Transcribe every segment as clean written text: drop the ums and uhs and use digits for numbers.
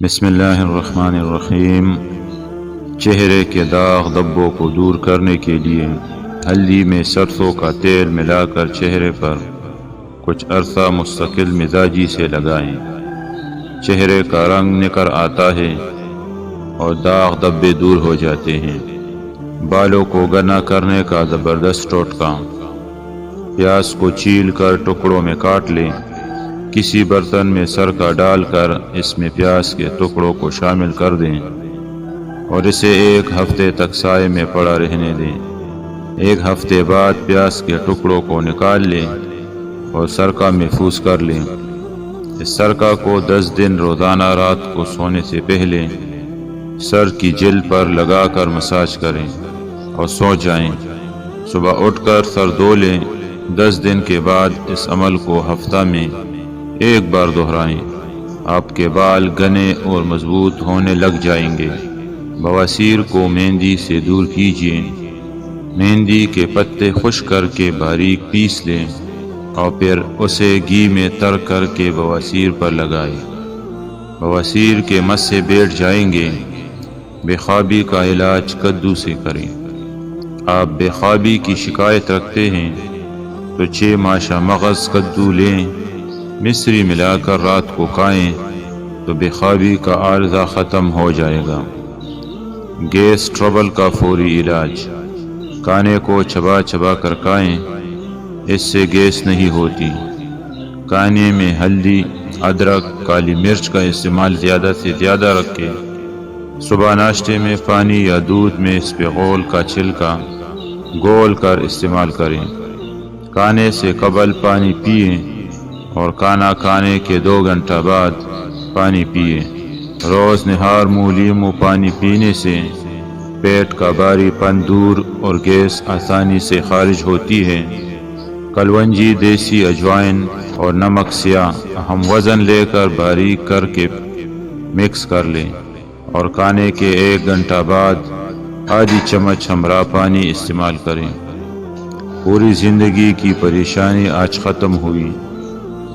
بسم اللہ الرحمن الرحیم۔ چہرے کے داغ دبوں کو دور کرنے کے لیے ہلدی میں سرسوں کا تیل ملا کر چہرے پر کچھ عرصہ مستقل مزاجی سے لگائیں۔ چہرے کا رنگ نکھر آتا ہے اور داغ دبے دور ہو جاتے ہیں۔ بالوں کو گنا کرنے کا زبردست ٹوٹکا: پیاز کو چھیل کر ٹکڑوں میں کاٹ لیں۔ کسی برتن میں سرکہ ڈال کر اس میں پیاز کے ٹکڑوں کو شامل کر دیں اور اسے ایک ہفتے تک سائے میں پڑا رہنے دیں۔ ایک ہفتے بعد پیاز کے ٹکڑوں کو نکال لیں اور سرکہ محفوظ کر لیں۔ اس سرکہ کو 10 دن روزانہ رات کو سونے سے پہلے سر کی جلد پر لگا کر مساج کریں اور سو جائیں۔ صبح اٹھ کر سر دھو لیں۔ 10 دن کے بعد اس عمل کو ہفتہ میں ایک بار دہرائیں۔ آپ کے بال گھنے اور مضبوط ہونے لگ جائیں گے۔ بواسیر کو مہندی سے دور کیجیے۔ مہندی کے پتے خشک کر کے باریک پیس لیں اور پھر اسے گھی میں تر کر کے بواسیر پر لگائیں۔ بواسیر کے مس سے بیٹھ جائیں گے۔ بے خوابی کا علاج کدو سے کریں۔ آپ بے خوابی کی شکایت رکھتے ہیں تو 6 ماشا مغز کدو لیں، مصری ملا کر رات کو کھائیں تو بے خوابی کا عارضہ ختم ہو جائے گا۔ گیس ٹربل کا فوری علاج: کھانے کو چبا چبا کر کھائیں، اس سے گیس نہیں ہوتی۔ کھانے میں ہلدی، ادرک، کالی مرچ کا استعمال زیادہ سے زیادہ رکھیں۔ صبح ناشتے میں پانی یا دودھ میں اسپغول کا چھلکا گول کر استعمال کریں۔ کھانے سے قبل پانی پئیں اور کھانا کھانے کے 2 گھنٹہ بعد پانی پئیں۔ روز نہار منہ لیمو پانی پینے سے پیٹ کا بھاری پن دور اور گیس آسانی سے خارج ہوتی ہے۔ کلونجی، دیسی اجوائن اور نمک سیاہ ہم وزن لے کر باریک کر کے مکس کر لیں اور کھانے کے 1 گھنٹہ بعد آدھی چمچ ہمراہ پانی استعمال کریں۔ پوری زندگی کی پریشانی آج ختم ہوئی۔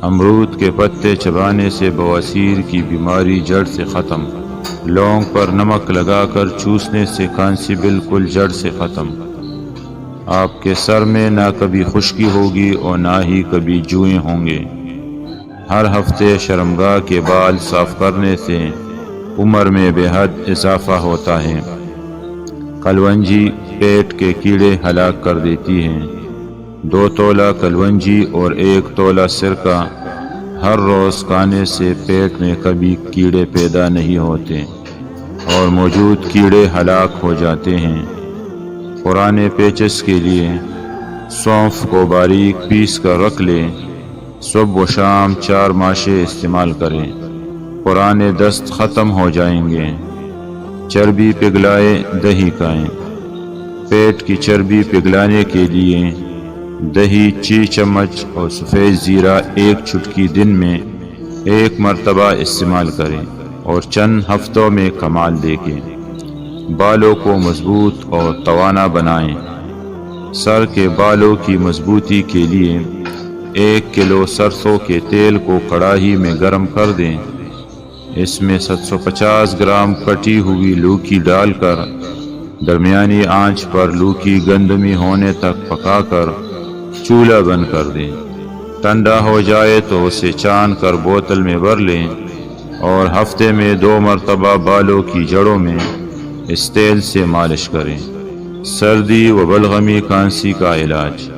امرود کے پتے چبانے سے بواسیر کی بیماری جڑ سے ختم۔ لونگ پر نمک لگا کر چوسنے سے کھانسی بالکل جڑ سے ختم۔ آپ کے سر میں نہ کبھی خشکی ہوگی اور نہ ہی کبھی جوئیں ہوں گے۔ ہر ہفتے شرمگاہ کے بال صاف کرنے سے عمر میں بے حد اضافہ ہوتا ہے۔ کلونجی پیٹ کے کیڑے ہلاک کر دیتی ہے۔ 2 تولہ کلونجی اور 1 تولہ سرکہ ہر روز کھانے سے پیٹ میں کبھی کیڑے پیدا نہیں ہوتے اور موجود کیڑے ہلاک ہو جاتے ہیں۔ پرانے پیچس کے لیے سونف کو باریک پیس کر رکھ لیں۔ صبح و شام 4 ماشے استعمال کریں، پرانے دست ختم ہو جائیں گے۔ چربی پگھلائے دہی کھائیں۔ پیٹ کی چربی پگھلانے کے لیے دہی 6 چمچ اور سفید زیرہ 1 چٹکی دن میں 1 مرتبہ استعمال کریں اور چند ہفتوں میں کمال دیکھیں۔ بالوں کو مضبوط اور توانا بنائیں۔ سر کے بالوں کی مضبوطی کے لیے 1 کلو سرسوں کے تیل کو کڑاہی میں گرم کر دیں۔ اس میں 750 گرام کٹی ہوئی لوکی ڈال کر درمیانی آنچ پر لوکی گندمی ہونے تک پکا کر چولہا بند کر دیں۔ ٹھنڈا ہو جائے تو اسے چھان کر بوتل میں بھر لیں اور ہفتے میں 2 مرتبہ بالوں کی جڑوں میں اس تیل سے مالش کریں۔ سردی و بلغمی کھانسی کا علاج: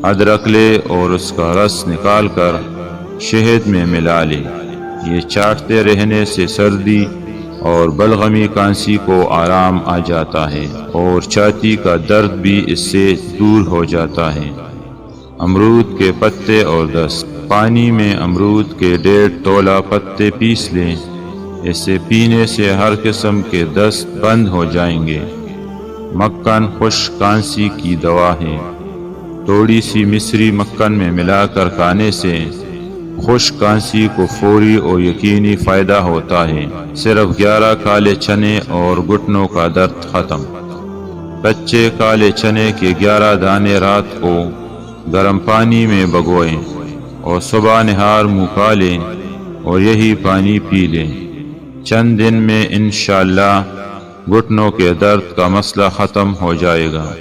ادرک لیں اور اس کا رس نکال کر شہد میں ملا لیں۔ یہ چاٹتے رہنے سے سردی اور بلغمی کھانسی کو آرام آ جاتا ہے اور چھاتی کا درد بھی اس سے دور ہو جاتا ہے۔ امرود کے پتے اور دست: پانی میں امرود کے 1.5 تولہ پتے پیس لیں۔ اسے پینے سے ہر قسم کے دست بند ہو جائیں گے۔ مکھن خشک کھانسی کی دوا ہے۔ تھوڑی سی مصری مکھن میں ملا کر کھانے سے خشک کھانسی کو فوری اور یقینی فائدہ ہوتا ہے۔ صرف 11 کالے چنے اور گھٹنوں کا درد ختم۔ کچے کالے چنے کے 11 دانے رات کو گرم پانی میں بھگوئیں اور صبح نہار منہ کھا لیں اور یہی پانی پی لیں۔ چند دن میں انشاءاللہ گھٹنوں کے درد کا مسئلہ ختم ہو جائے گا۔